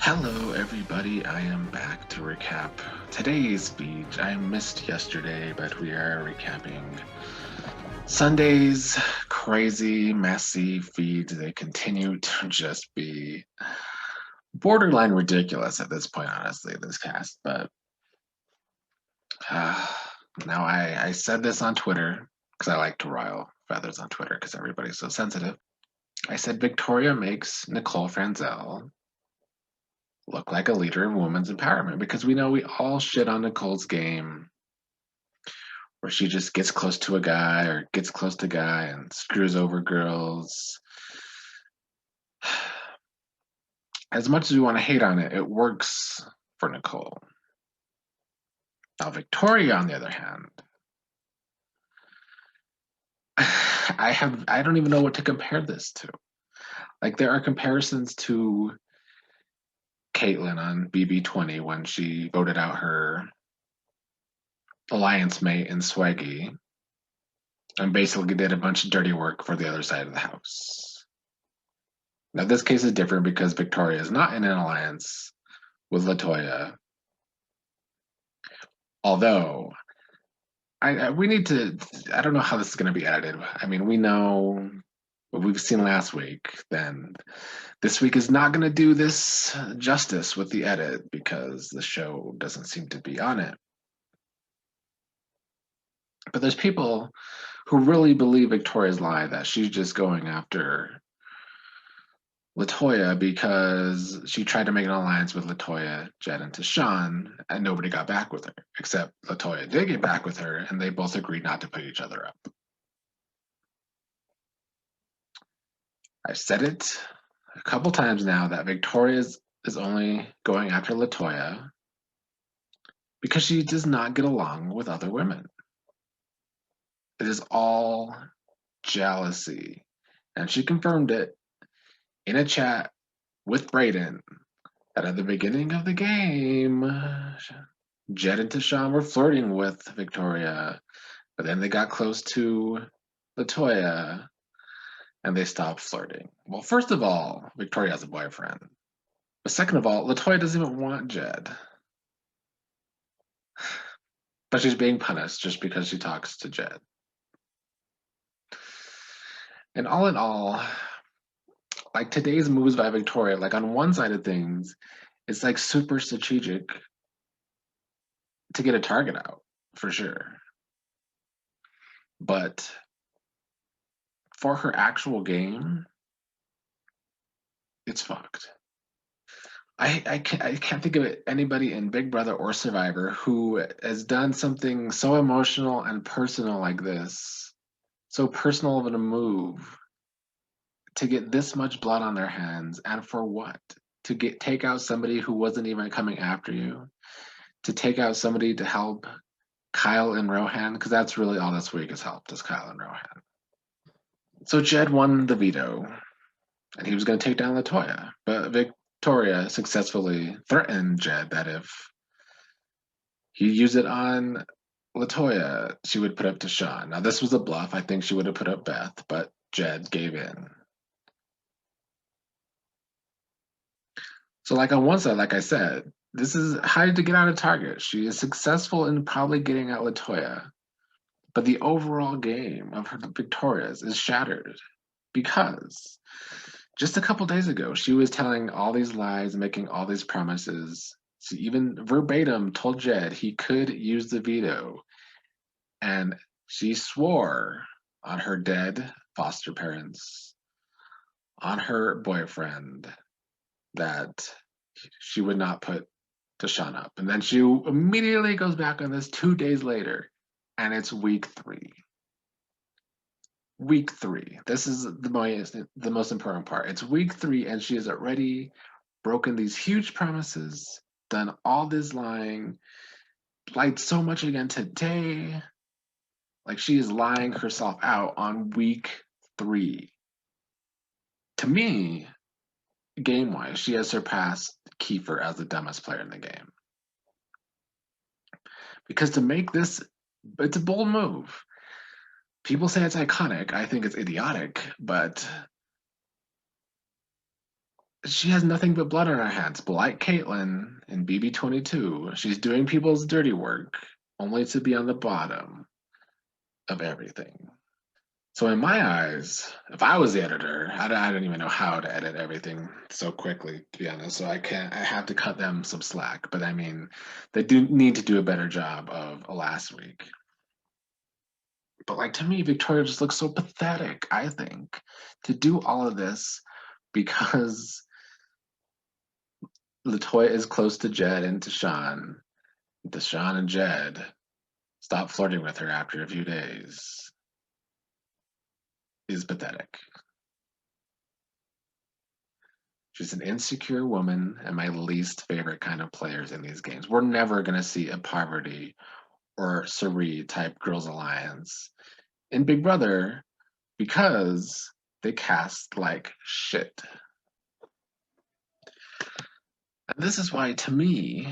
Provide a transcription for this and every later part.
Hello, everybody. I am back to recap today's speech. I missed yesterday, but we are recapping Sunday's crazy, messy feeds. They continue to just be borderline ridiculous at this point, honestly, this cast. But uh, now I said this on Twitter because I like to rile feathers on Twitter because everybody's so sensitive. I said Victoria makes Nicole Franzel look like a leader in women's empowerment because we know we all shit on Nicole's game where she just gets close to a guy or gets close to a guy and screws over girls. As much as we want to hate on it, it works for Nicole. Now, Victoria, on the other hand, I don't even know what to compare this to. Like there are comparisons to Caitlyn on BB20 when she voted out her alliance mate in Swaggy and basically did a bunch of dirty work for the other side of the house. Now, this case is different because Victoria is not in an alliance with Latoya. Although, we need to, I don't know how this is going to be edited. I mean, we know what we've seen last week. Then this week is not going to do this justice with the edit because the show doesn't seem to be on it. But there's people who really believe Victoria's lie that she's just going after Latoya because she tried to make an alliance with Latoya, Jed, and Tashawn, and nobody got back with her. Except Latoya did get back with her, and they both agreed not to put each other up. I've said it a couple times now that Victoria is only going after Latoya because she does not get along with other women. It is all jealousy. And she confirmed it in a chat with Brayden that at the beginning of the game, Jed and Tashawn were flirting with Victoria, but then they got close to Latoya and they stopped flirting. Well, first of all, Victoria has a boyfriend. But second of all, Latoya doesn't even want Jed. But she's being punished just because she talks to Jed. And all in all, like today's moves by Victoria, like on one side of things, it's like super strategic to get a target out for sure. But for her actual game, it's fucked. I can't think of anybody in Big Brother or Survivor who has done something so emotional and personal like this, so personal of a move to get this much blood on their hands, and for what? To take out somebody who wasn't even coming after you, to take out somebody to help Kyle and Rohan, because that's really all this week has helped is Kyle and Rohan. So Jed won the veto, and he was going to take down Latoya, but Victoria successfully threatened Jed that if he used it on Latoya, she would put up Tashawn. Now this was a bluff. I think she would have put up Beth, but Jed gave in. So, like on one side, like I said, this is how to get out of Target. She is successful in probably getting out Latoya, but the overall game of her Victoria's is shattered because just a couple days ago, she was telling all these lies, making all these promises. She even verbatim told Jed he could use the veto, and she swore on her dead foster parents, on her boyfriend, that she would not put Tashawn up. And then she immediately goes back on this 2 days later, and it's week 3. Week 3. This is the most important part. It's week 3, and she has already broken these huge promises, done all this lying, lied so much again today. Like she is lying herself out on week 3. To me, game wise, she has surpassed Kiefer as the dumbest player in the game. Because to make this, it's a bold move. People say it's iconic. I think it's idiotic, but she has nothing but blood on her hands. But like Caitlyn in BB22, she's doing people's dirty work only to be on the bottom of everything. So in my eyes, if I was the editor, I don't even know how to edit everything so quickly, to be honest. So I have to cut them some slack. But I mean, they do need to do a better job of last week. But like to me, Victoria just looks so pathetic, I think, to do all of this because Latoya is close to Jed and Deshawn. Deshawn and Jed stop flirting with her after a few days is pathetic. She's an insecure woman and my least favorite kind of players in these games. We're never going to see a Poverty or Sari type Girls Alliance in Big Brother because they cast like shit. And this is why, to me,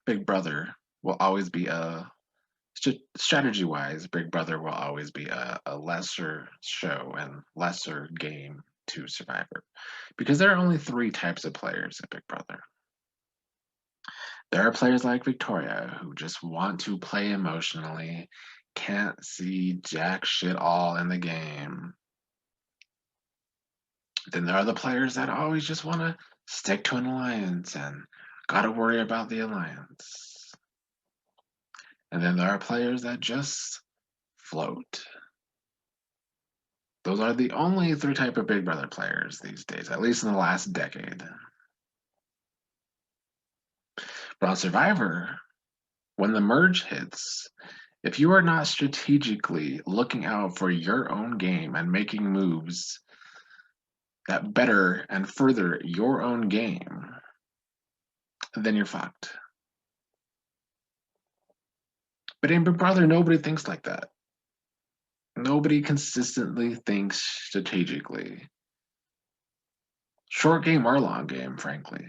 Big Brother will always be a strategy wise, Big Brother will always be a lesser show and lesser game to Survivor because there are only three types of players in Big Brother. There are players like Victoria who just want to play emotionally, can't see jack shit all in the game. Then there are the players that always just want to stick to an alliance and gotta worry about the alliance. And then there are players that just float. Those are the only three type of Big Brother players these days, at least in the last decade. But on Survivor, when the merge hits, if you are not strategically looking out for your own game and making moves that better and further your own game, then you're fucked. But in Big Brother, nobody thinks like that. Nobody consistently thinks strategically. Short game or long game, frankly.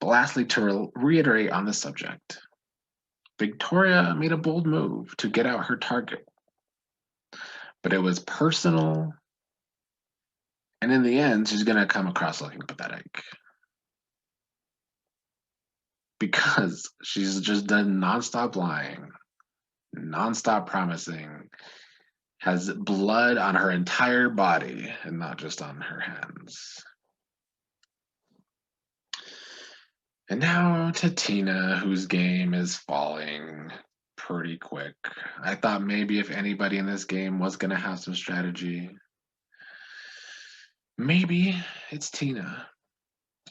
But lastly, to reiterate on the subject, Victoria made a bold move to get out her target, but it was personal, and in the end, she's going to come across looking pathetic because she's just done nonstop lying, nonstop promising, has blood on her entire body and not just on her hands. And now to Tina, whose game is falling pretty quick. I thought maybe if anybody in this game was going to have some strategy, maybe it's Tina.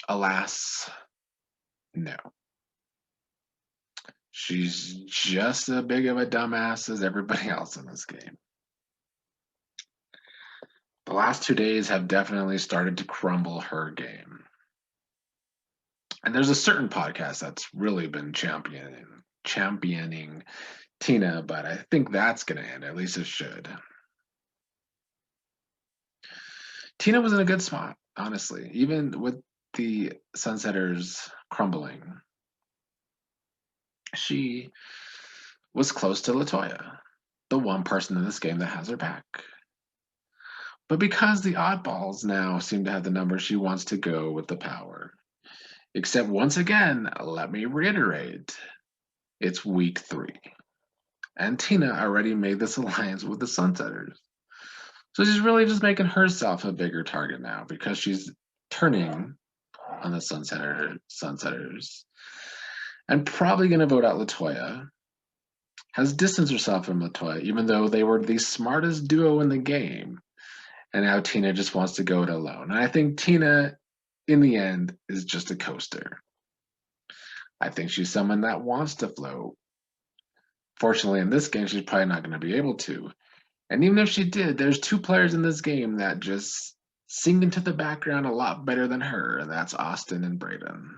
Alas, no. She's just as big of a dumbass as everybody else in this game. The last 2 days have definitely started to crumble her game. And there's a certain podcast that's really been championing Tina, but I think that's going to end. At least it should. Tina was in a good spot, honestly, even with the Sunsetters crumbling. She was close to Latoya, the one person in this game that has her back. But because the oddballs now seem to have the number, she wants to go with the power. Except once again, let me reiterate, it's week 3. And Tina already made this alliance with the Sunsetters. So she's really just making herself a bigger target now because she's turning on the Sunsetters and probably going to vote out Latoya. Has distanced herself from Latoya, even though they were the smartest duo in the game. And now Tina just wants to go it alone. And I think Tina, in the end, is just a coaster. I think she's someone that wants to float. Fortunately, in this game, she's probably not going to be able to. And even if she did, there's 2 players in this game that just sing into the background a lot better than her, and that's Austin and Brayden.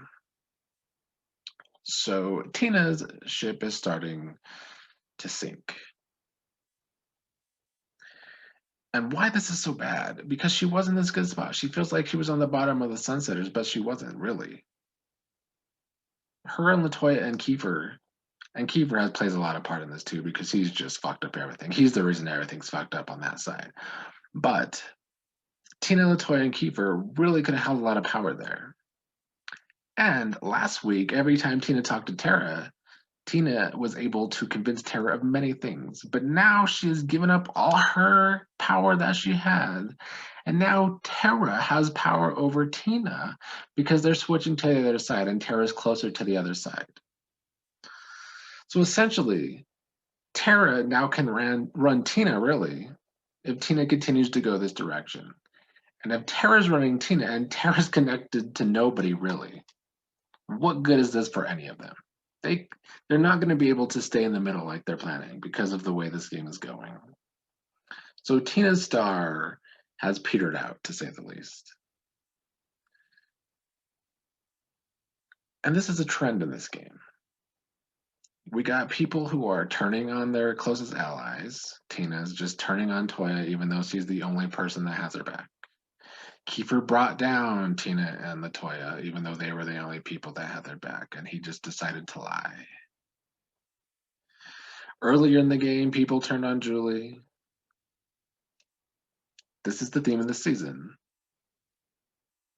So Tina's ship is starting to sink. And why this is so bad? Because she was in this good spot. She feels like she was on the bottom of the Sunsetters, but she wasn't really. Her and Latoya and Kiefer plays a lot of part in this too because he's just fucked up everything. He's the reason everything's fucked up on that side. But Tina, LaToya, and Kiefer really could have held a lot of power there. And last week, every time Tina talked to Tara, Tina was able to convince Tara of many things, but now she has given up all her power that she had. And now Tara has power over Tina because they're switching to the other side and Tara's closer to the other side. So essentially, Tara now can run Tina, really, if Tina continues to go this direction. And if Tara's running Tina and Tara's connected to nobody, really, what good is this for any of them? They're not going to be able to stay in the middle like they're planning because of the way this game is going. So Tina's star has petered out, to say the least. And this is a trend in this game. We got people who are turning on their closest allies. Tina's just turning on Toya, even though she's the only person that has her back. Kiefer brought down Tina and LaToya, even though they were the only people that had their back, and he just decided to lie. Earlier in the game, people turned on Julie. This is the theme of the season.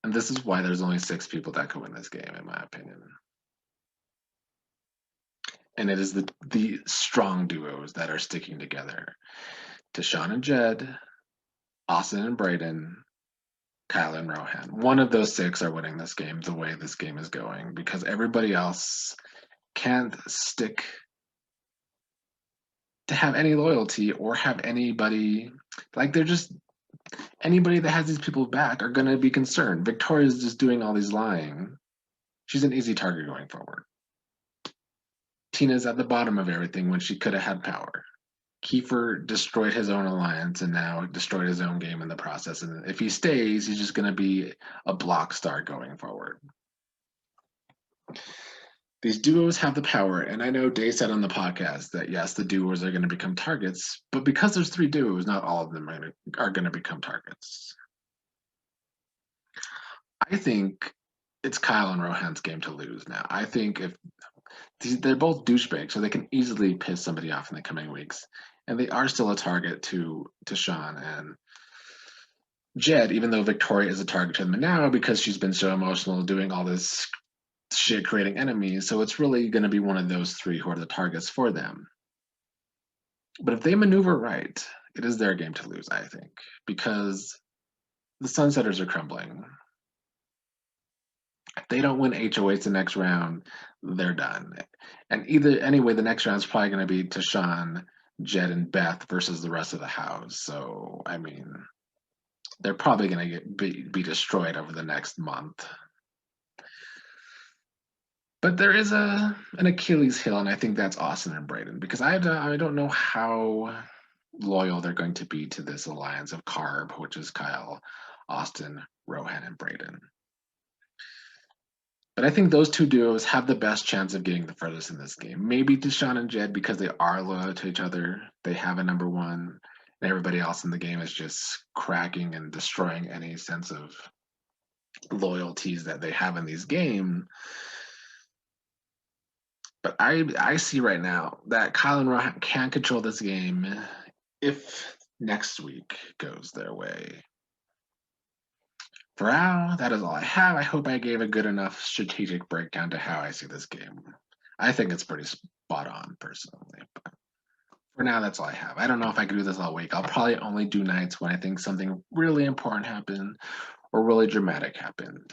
And this is why there's only 6 people that could win this game, in my opinion. And it is the strong duos that are sticking together. Tashawn and Jed, Austin and Brayden, Kyle and Rohan. One of those 6 are winning this game the way this game is going because everybody else can't stick to have any loyalty or have anybody, like they're just, anybody that has these people back are going to be concerned. Victoria's just doing all these lying. She's an easy target going forward. Tina's at the bottom of everything when she could have had power. Kiefer destroyed his own alliance and now destroyed his own game in the process. And if he stays, he's just going to be a block star going forward. These duos have the power, and I know Day said on the podcast that yes, the duos are going to become targets, but because there's 3 duos, not all of them are going to become targets. I think it's Kyle and Rohan's game to lose now. I think if they're both douchebags, so they can easily piss somebody off in the coming weeks, and they are still a target to Sean and Jed, even though Victoria is a target to them now because she's been so emotional doing all this shit, creating enemies. So it's really going to be one of those 3 who are the targets for them. But if they maneuver right, it is their game to lose, I think, because the Sunsetters are crumbling. If they don't win HOH the next round, they're done. And anyway, the next round is probably going to be Tashawn, Jed, and Beth versus the rest of the house. So, I mean, they're probably going to be destroyed over the next month. But there is an Achilles heel, and I think that's Austin and Brayden, because I don't know how loyal they're going to be to this alliance of Carb, which is Kyle, Austin, Rohan, and Brayden. But I think those 2 duos have the best chance of getting the furthest in this game. Maybe Deshaun and Jed because they are loyal to each other. They have a number 1, and everybody else in the game is just cracking and destroying any sense of loyalties that they have in these games. But I see right now that Kyle and Rohan can control this game if next week goes their way. For now, that is all I have. I hope I gave a good enough strategic breakdown to how I see this game. I think it's pretty spot on, personally. But for now, that's all I have. I don't know if I can do this all week. I'll probably only do nights when I think something really important happened or really dramatic happened.